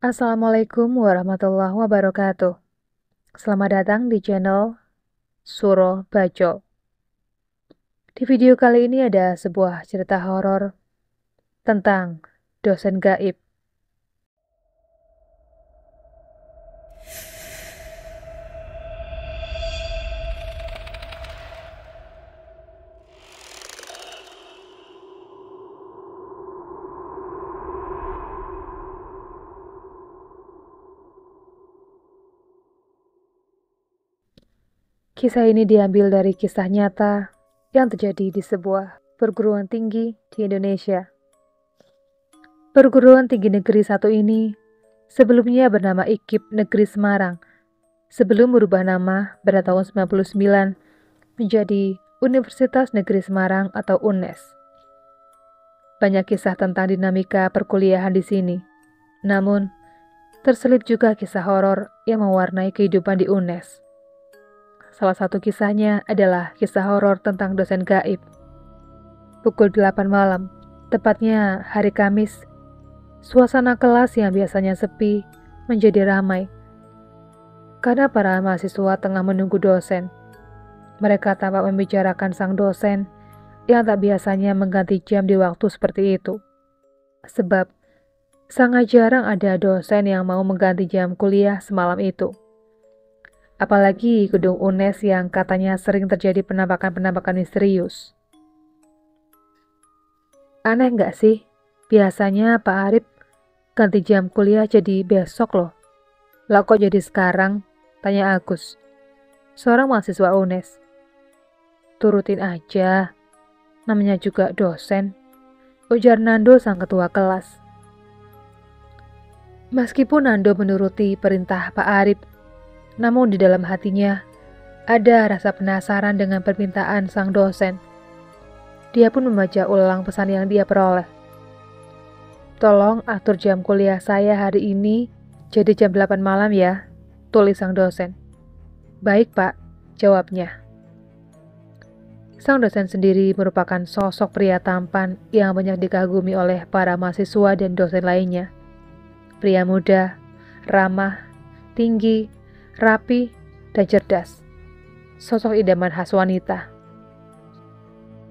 Assalamualaikum warahmatullahi wabarakatuh. Selamat datang di channel Suro Bacol. Di video kali ini ada sebuah cerita horor tentang dosen gaib. Kisah ini diambil dari kisah nyata yang terjadi di sebuah perguruan tinggi di Indonesia. Perguruan tinggi negeri satu ini sebelumnya bernama IKIP Negeri Semarang sebelum berubah nama pada tahun 99 menjadi Universitas Negeri Semarang atau UNES. Banyak kisah tentang dinamika perkuliahan di sini. Namun, terselip juga kisah horor yang mewarnai kehidupan di UNES. Salah satu kisahnya adalah kisah horor tentang dosen gaib. Pukul 8 malam, tepatnya hari Kamis, suasana kelas yang biasanya sepi menjadi ramai. Karena para mahasiswa tengah menunggu dosen. Mereka tampak membicarakan sang dosen yang tak biasanya mengganti jam di waktu seperti itu. Sebab, sangat jarang ada dosen yang mau mengganti jam kuliah semalam itu. Apalagi gedung UNES yang katanya sering terjadi penampakan-penampakan misterius. Aneh nggak sih? Biasanya Pak Arif ganti jam kuliah jadi besok loh. Lah kok jadi sekarang? Tanya Agus, seorang mahasiswa UNES. Turutin aja, namanya juga dosen, ujar Nando sang ketua kelas. Meskipun Nando menuruti perintah Pak Arif, namun di dalam hatinya ada rasa penasaran dengan permintaan sang dosen. Dia pun membaca ulang pesan yang dia peroleh. Tolong atur jam kuliah saya hari ini jadi jam 8 malam ya, tulis sang dosen. Baik Pak, jawabnya. Sang dosen sendiri merupakan sosok pria tampan yang banyak dikagumi oleh para mahasiswa dan dosen lainnya. Pria muda, ramah, tinggi, rapi, dan cerdas. Sosok idaman khas wanita.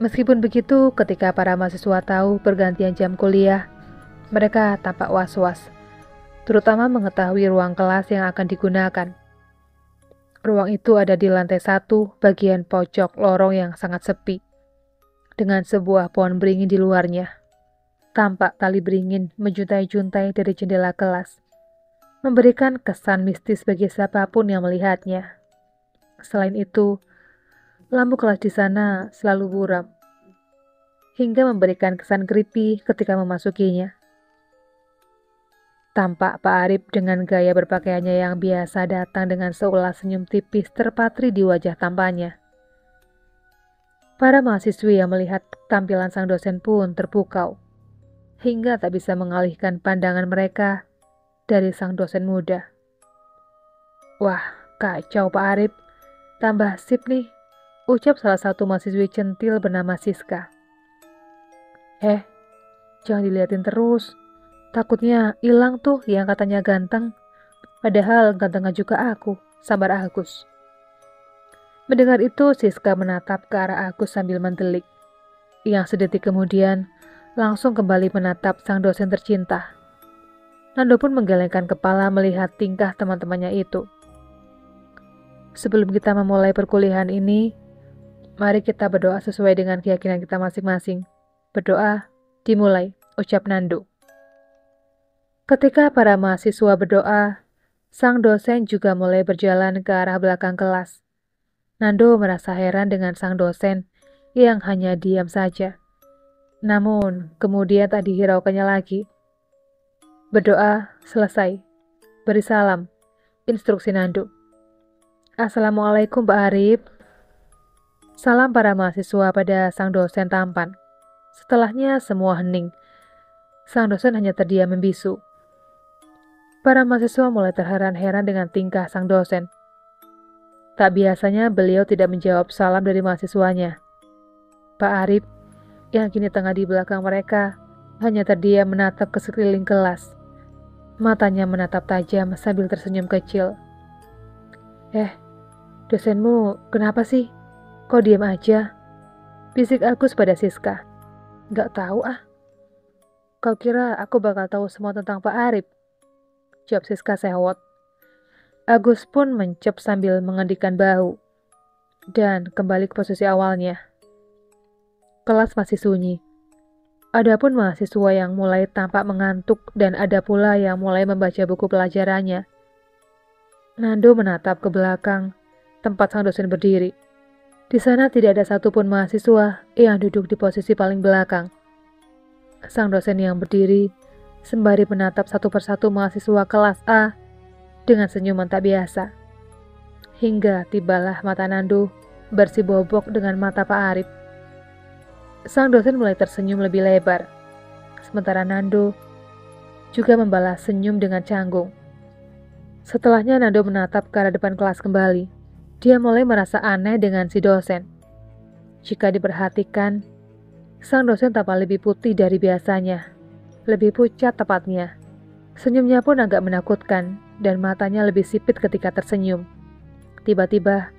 Meskipun begitu, ketika para mahasiswa tahu pergantian jam kuliah, mereka tampak was-was, terutama mengetahui ruang kelas yang akan digunakan. Ruang itu ada di lantai 1, bagian pojok lorong yang sangat sepi, dengan sebuah pohon beringin di luarnya. Tampak tali beringin menjuntai-juntai dari jendela kelas, memberikan kesan mistis bagi siapapun yang melihatnya. Selain itu, lampu kelas di sana selalu buram, hingga memberikan kesan creepy ketika memasukinya. Tampak Pak Arif dengan gaya berpakaiannya yang biasa datang dengan seulas senyum tipis terpatri di wajah tampannya. Para mahasiswi yang melihat tampilan sang dosen pun terpukau, hingga tak bisa mengalihkan pandangan mereka dari sang dosen muda. Wah, kacau Pak Arif, tambah sip nih, ucap salah satu mahasiswi centil bernama Siska. Jangan diliatin terus, takutnya hilang tuh yang katanya ganteng, padahal gantengnya juga aku, sambar Agus. Mendengar itu, Siska menatap ke arah Agus sambil mendelik. Yang sedetik kemudian, langsung kembali menatap sang dosen tercinta. Nando pun menggelengkan kepala melihat tingkah teman-temannya itu. Sebelum kita memulai perkuliahan ini, mari kita berdoa sesuai dengan keyakinan kita masing-masing. Berdoa, dimulai, ucap Nando. Ketika para mahasiswa berdoa, sang dosen juga mulai berjalan ke arah belakang kelas. Nando merasa heran dengan sang dosen yang hanya diam saja. Namun, kemudian tak dihiraukannya lagi. Berdoa, selesai. Beri salam, instruksi Nando. Assalamualaikum Pak Arif. Salam para mahasiswa pada sang dosen tampan. Setelahnya semua hening. Sang dosen hanya terdiam membisu. Para mahasiswa mulai terheran-heran dengan tingkah sang dosen. Tak biasanya beliau tidak menjawab salam dari mahasiswanya. Pak Arif, yang kini tengah di belakang mereka, hanya terdiam menatap ke sekeliling kelas. Matanya menatap tajam sambil tersenyum kecil. Dosenmu kenapa sih? Kok diam aja? Bisik Agus pada Siska. Gak tahu ah. Kau kira aku bakal tahu semua tentang Pak Arif? Jawab Siska sewot. Agus pun mencep sambil mengendikan bahu. Dan kembali ke posisi awalnya. Kelas masih sunyi. Adapun mahasiswa yang mulai tampak mengantuk dan ada pula yang mulai membaca buku pelajarannya. Nando menatap ke belakang, tempat sang dosen berdiri. Di sana tidak ada satupun mahasiswa yang duduk di posisi paling belakang. Sang dosen yang berdiri sembari menatap satu persatu mahasiswa kelas A dengan senyuman tak biasa. Hingga tibalah mata Nando bersibobok dengan mata Pak Arif. Sang dosen mulai tersenyum lebih lebar, sementara Nando juga membalas senyum dengan canggung. Setelahnya Nando menatap ke arah depan kelas kembali. Dia mulai merasa aneh dengan si dosen. Jika diperhatikan, sang dosen tampak lebih putih dari biasanya, lebih pucat tepatnya. Senyumnya pun agak menakutkan dan matanya lebih sipit ketika tersenyum. Tiba-tiba,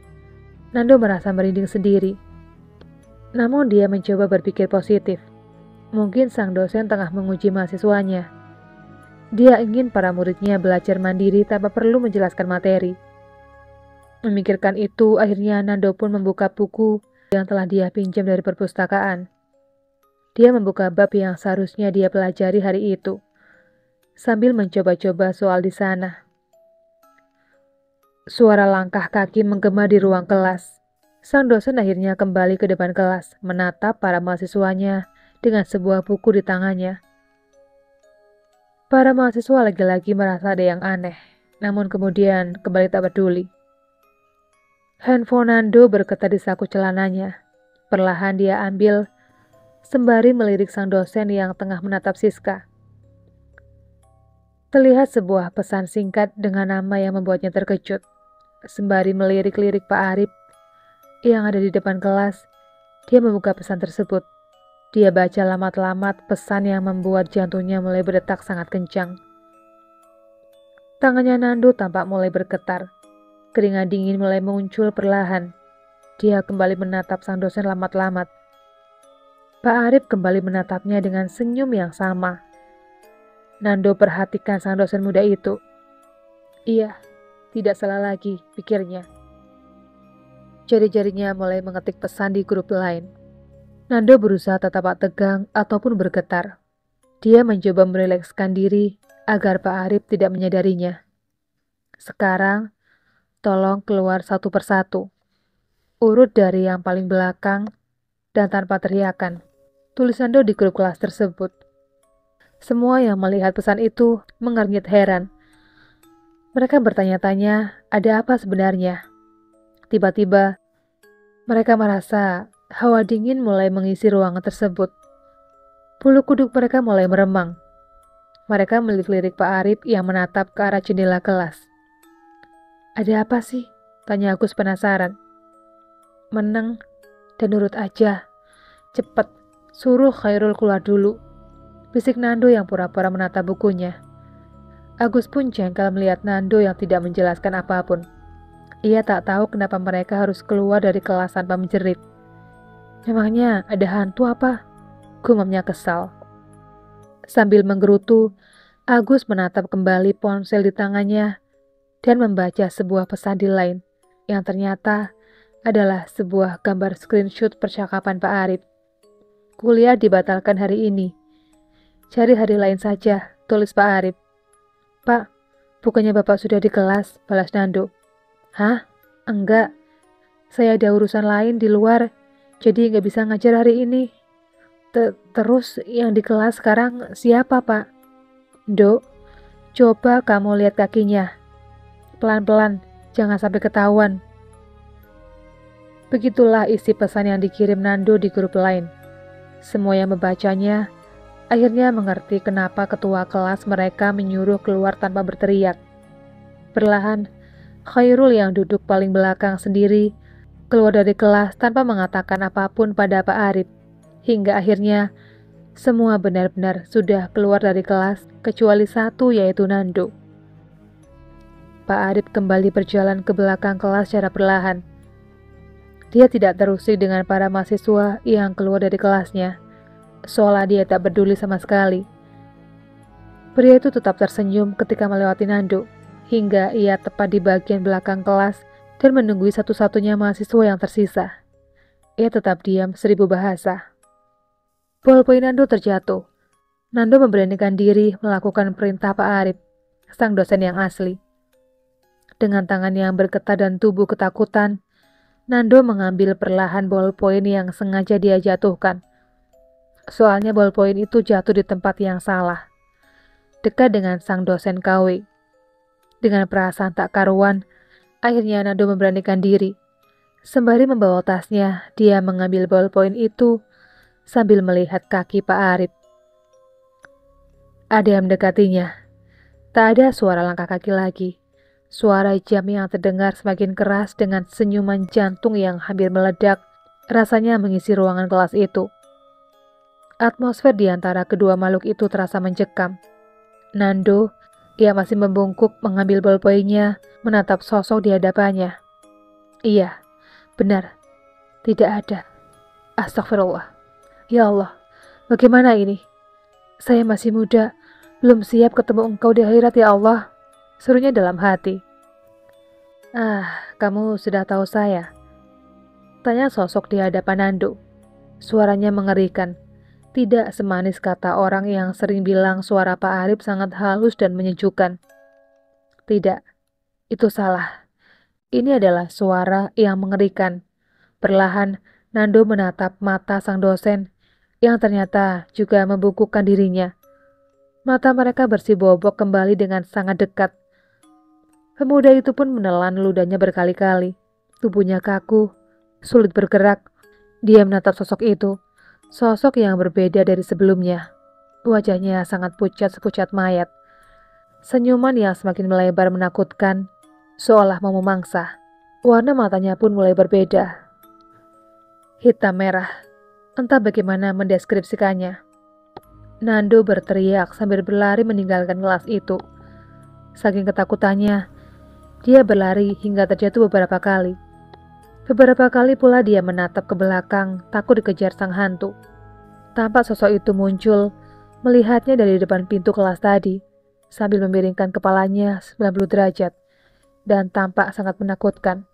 Nando merasa merinding sendiri. Namun dia mencoba berpikir positif. Mungkin sang dosen tengah menguji mahasiswanya. Dia ingin para muridnya belajar mandiri tanpa perlu menjelaskan materi. Memikirkan itu, akhirnya Nando pun membuka buku yang telah dia pinjam dari perpustakaan. Dia membuka bab yang seharusnya dia pelajari hari itu, sambil mencoba-coba soal di sana. Suara langkah kaki menggema di ruang kelas. Sang dosen akhirnya kembali ke depan kelas, menatap para mahasiswanya dengan sebuah buku di tangannya. Para mahasiswa lagi-lagi merasa ada yang aneh, namun kemudian kembali tak peduli. Handphone Nando bergetar di saku celananya. Perlahan dia ambil, sembari melirik sang dosen yang tengah menatap Siska. Terlihat sebuah pesan singkat dengan nama yang membuatnya terkejut. Sembari melirik-lirik Pak Arif yang ada di depan kelas, dia membuka pesan tersebut. Dia baca lamat-lamat pesan yang membuat jantungnya mulai berdetak sangat kencang. Tangannya Nando tampak mulai bergetar. Keringat dingin mulai muncul perlahan. Dia kembali menatap sang dosen lamat-lamat. Pak Arif kembali menatapnya dengan senyum yang sama. Nando perhatikan sang dosen muda itu. Iya, tidak salah lagi, pikirnya. Jari-jarinya mulai mengetik pesan di grup lain. Nando berusaha tetap tak tegang ataupun bergetar. Dia mencoba merilekskan diri agar Pak Arif tidak menyadarinya. Sekarang, tolong keluar satu persatu. Urut dari yang paling belakang dan tanpa teriakan. Tulis Nando di grup kelas tersebut. Semua yang melihat pesan itu mengernyit heran. Mereka bertanya-tanya, ada apa sebenarnya? Tiba-tiba, mereka merasa hawa dingin mulai mengisi ruangan tersebut. Bulu kuduk mereka mulai meremang. Mereka melirik-lirik Pak Arif yang menatap ke arah jendela kelas. Ada apa sih? Tanya Agus penasaran. Meneng dan nurut aja. Cepet, suruh Khairul keluar dulu. Bisik Nando yang pura-pura menatap bukunya. Agus pun jengkel melihat Nando yang tidak menjelaskan apapun. Ia tak tahu kenapa mereka harus keluar dari kelas tanpa menjerit. Memangnya ada hantu apa? Gumamnya kesal. Sambil menggerutu, Agus menatap kembali ponsel di tangannya dan membaca sebuah pesan di line yang ternyata adalah sebuah gambar screenshot percakapan Pak Arif. Kuliah dibatalkan hari ini. Cari hari lain saja, tulis Pak Arif. Pak, bukannya Bapak sudah di kelas, balas Nando. Hah? Enggak. Saya ada urusan lain di luar, jadi nggak bisa ngajar hari ini. Terus yang di kelas sekarang siapa, Pak? Dok, coba kamu lihat kakinya. Pelan-pelan, jangan sampai ketahuan. Begitulah isi pesan yang dikirim Nando di grup lain. Semua yang membacanya akhirnya mengerti kenapa ketua kelas mereka menyuruh keluar tanpa berteriak. Perlahan, Khairul yang duduk paling belakang sendiri keluar dari kelas tanpa mengatakan apapun pada Pak Arif. Hingga akhirnya Semua benar-benar sudah keluar dari kelas, kecuali satu yaitu Nando. Pak Arif kembali berjalan ke belakang kelas secara perlahan. Dia tidak terusik dengan para mahasiswa yang keluar dari kelasnya, seolah dia tak peduli sama sekali. Pria itu tetap tersenyum ketika melewati Nando, hingga ia tepat di bagian belakang kelas dan menunggu satu-satunya mahasiswa yang tersisa. Ia tetap diam 1000 bahasa. Bolpoin Nando terjatuh. Nando memberanikan diri melakukan perintah Pak Arif, sang dosen yang asli. Dengan tangan yang bergetar dan tubuh ketakutan, Nando mengambil perlahan bolpoin yang sengaja dia jatuhkan. Soalnya bolpoin itu jatuh di tempat yang salah, dekat dengan sang dosen KW. Dengan perasaan tak karuan, akhirnya Nando memberanikan diri. Sembari membawa tasnya, dia mengambil bolpoin itu sambil melihat kaki Pak Arif. Ada yang mendekatinya. Tak ada suara langkah kaki lagi. Suara jam yang terdengar semakin keras dengan senyuman jantung yang hampir meledak, rasanya mengisi ruangan kelas itu. Atmosfer di antara kedua makhluk itu terasa mencekam. Nando, ia masih membungkuk mengambil bolpoinnya, menatap sosok di hadapannya. Iya, benar, tidak ada. Astagfirullah. Ya Allah, bagaimana ini? Saya masih muda, belum siap ketemu engkau di akhirat ya Allah. Serunya dalam hati. Kamu sudah tahu saya? Tanya sosok di hadapan Nando. Suaranya mengerikan. Tidak semanis kata orang yang sering bilang suara Pak Arif sangat halus dan menyejukkan. Tidak, itu salah. Ini adalah suara yang mengerikan. Perlahan, Nando menatap mata sang dosen yang ternyata juga membungkukkan dirinya. Mata mereka bersibobok kembali dengan sangat dekat. Pemuda itu pun menelan ludahnya berkali-kali. Tubuhnya kaku, sulit bergerak. Dia menatap sosok itu, sosok yang berbeda dari sebelumnya. Wajahnya sangat pucat sepucat mayat. Senyuman yang semakin melebar menakutkan, seolah mau memangsa. Warna matanya pun mulai berbeda. Hitam merah, entah bagaimana mendeskripsikannya. Nando berteriak sambil berlari meninggalkan kelas itu. Saking ketakutannya, dia berlari hingga terjatuh beberapa kali. Beberapa kali pula dia menatap ke belakang, takut dikejar sang hantu. Tampak sosok itu muncul, melihatnya dari depan pintu kelas tadi, sambil memiringkan kepalanya 90 derajat, dan tampak sangat menakutkan.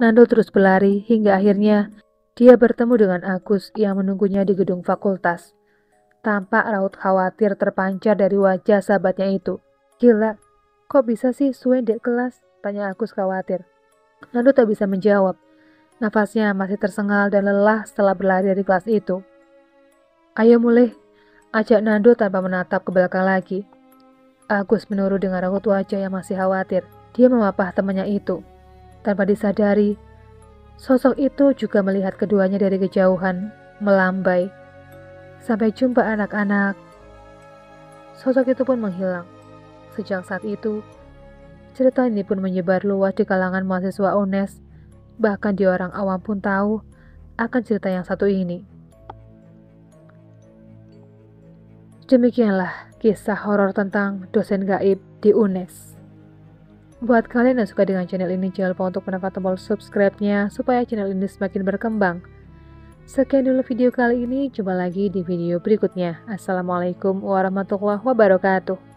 Nando terus berlari hingga akhirnya dia bertemu dengan Agus yang menunggunya di gedung fakultas. Tampak raut khawatir terpancar dari wajah sahabatnya itu. Gila, kok bisa sih suwe dek kelas? Tanya Agus khawatir. Nando tak bisa menjawab. Nafasnya masih tersengal dan lelah setelah berlari dari kelas itu. Ayo mulai, ajak Nando tanpa menatap ke belakang lagi. Agus menurut dengan raut wajah yang masih khawatir. Dia memapah temannya itu. Tanpa disadari, sosok itu juga melihat keduanya dari kejauhan, melambai. Sampai jumpa anak-anak. Sosok itu pun menghilang. Sejak saat itu, cerita ini pun menyebar luas di kalangan mahasiswa UNES. Bahkan di orang awam pun tahu akan cerita yang satu ini. Demikianlah kisah horor tentang dosen gaib di UNES. Buat kalian yang suka dengan channel ini, jangan lupa untuk menekan tombol subscribe-nya supaya channel ini semakin berkembang. Sekian dulu video kali ini, jumpa lagi di video berikutnya. Assalamualaikum warahmatullahi wabarakatuh.